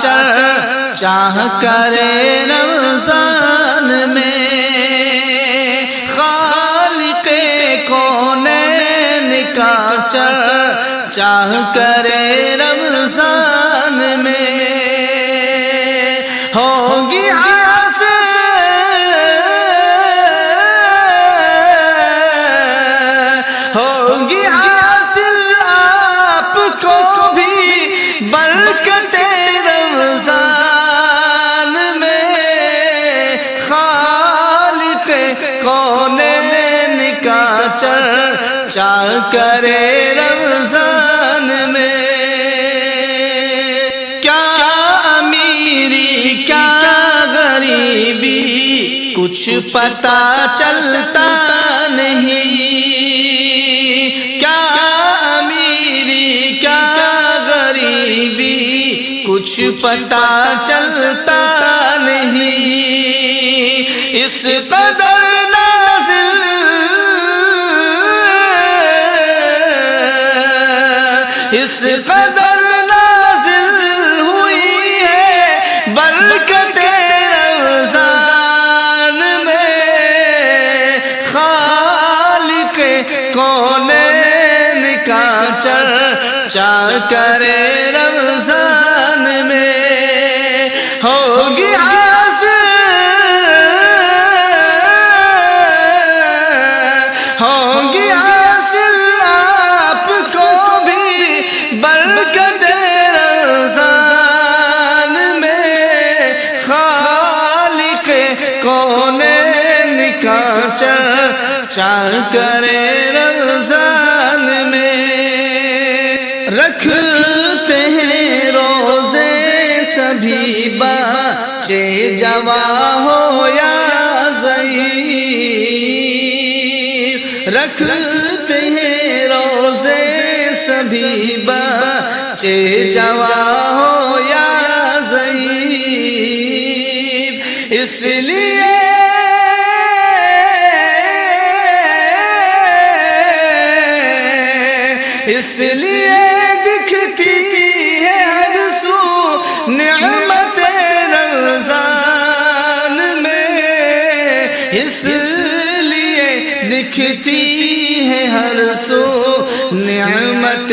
چرچا کرے رمضان میں، خالق کونین کا چرچا کرے رمضان میں، ہوگی چرچا کرے رمضان میں، کیا امیری کیا غریبی کچھ پتہ چلتا نہیں، کیا امیری کیا غریبی کچھ پتہ چلتا نہیں، اس قدر اس قدر نازل ہوئی ہے برکت رمضان میں، خالق کونین کا چرچا کرے رمضان میں، ہوگی چرچا کرے رمضان میں، رکھتے ہیں روزے سبھی بچے جوان ہو یا ضعیف، رکھتے ہیں روزے سبھی بچے جوان ہو یا ضعیف، اس لیے اس لیے دکھتی ہے ہر سو نعمت رمضان میں، اس لیے دکھتی ہے ہر سو نعمت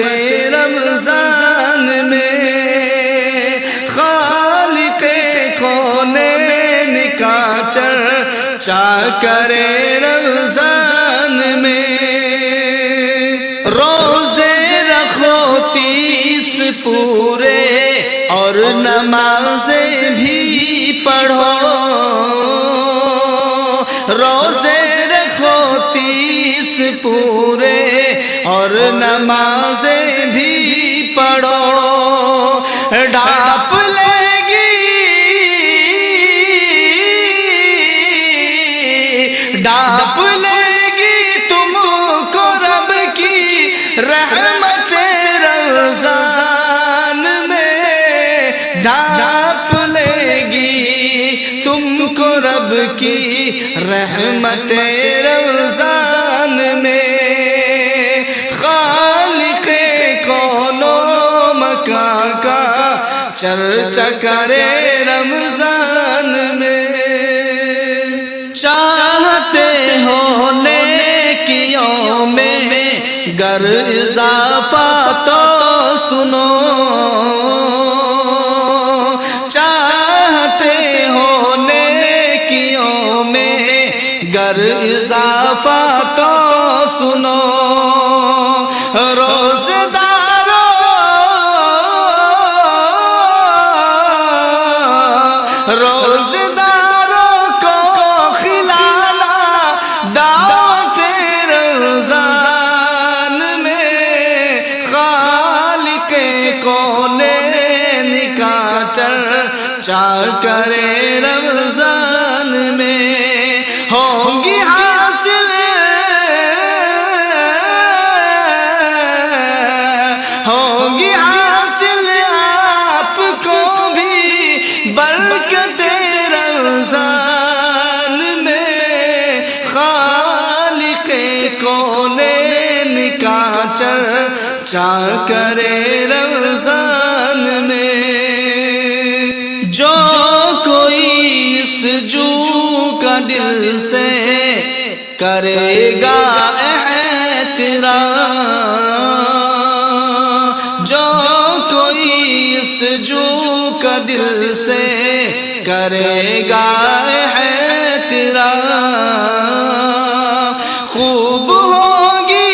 رمضان میں، خالق کونین کا چرچا کرے رمضان میں، روزے رکھو 30 پورے اور نمازیں بھی پڑھو، روزے رکھو 30 پورے اور نمازیں بھی پڑھو، ڈھانپ لے گی ڈھانپ لے گی تم کو رب کی رحمت رمضان میں، ڈھانپ لے گی تم کو رب کی رحمت رمضان میں، خالق کون و مکان کا چرچا کرے رمضان میں، چاہتے ہو نیکیوں میں گر اضافہ تو سنو، چاہتے ہو نیکیوں میں گر اضافہ تو سنو، روزداروں کو کھلانا دعوت رمضان میں، خالق کونین کا چرچا کرے رمضان میں، ہوں گی حاصل ہوں گی حاصل آپ کو بھی برکت رمضان میں، خالق کونین کا چرچا کرے رمضان میں۔ جو کا دل سے کرے گا احترام، جو کوئی اس جو کا دل سے کرے گا احترام، خوب ہوگی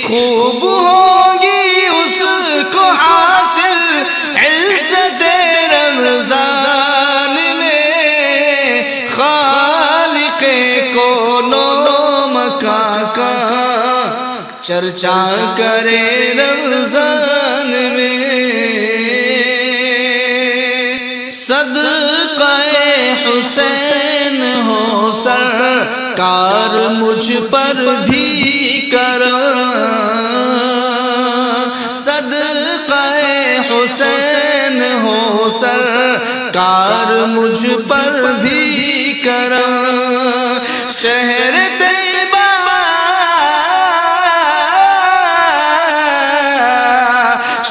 خوب ہوگی اس کو حاصل عزت رمضان میں، خالق کون و مکان کا چرچا کرے رمضان میں، صدقہ حسین ہو سرکار مجھ پر بھی کرم، صدقہ حسین ہو سرکار مجھ پر بھی کرم، شہر طیبہ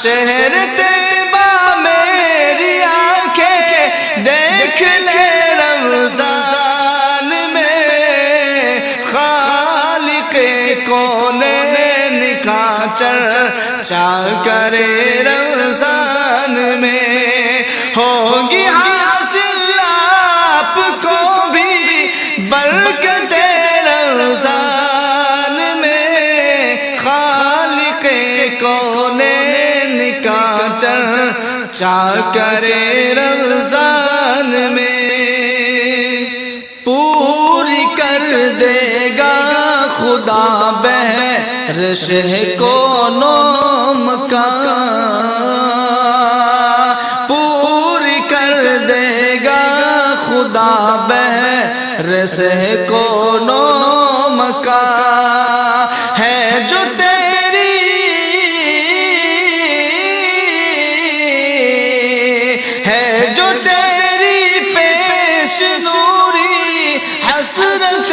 شہر طیبہ میری آنکھیں دیکھ لے رمضان میں، خالق کونین کا چرچا کرے رمضان میں، ہوگی حاصل آپ کو بھی برکت رمضان میں، خالق کونین کا چرچا کرے رمضان میں، پوری کر دے گا خدا بہرش کون و مکان، پوری کر دے گا خدا بہرش کون و مکان، ہے جو حسرت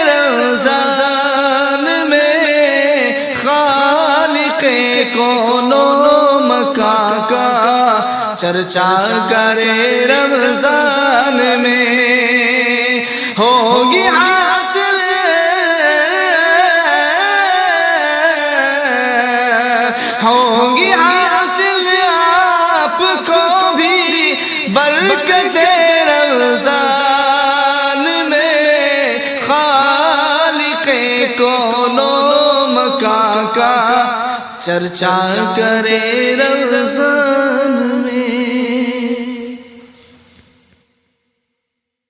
رمضان میں، خالق کون و مکان کا چرچا کرے رمضان میں، ہوگی حاصل ہوگی حاصل آپ کو بھی برکت رمضان میں، کون و مکان کا چرچا کرے رمضان میں۔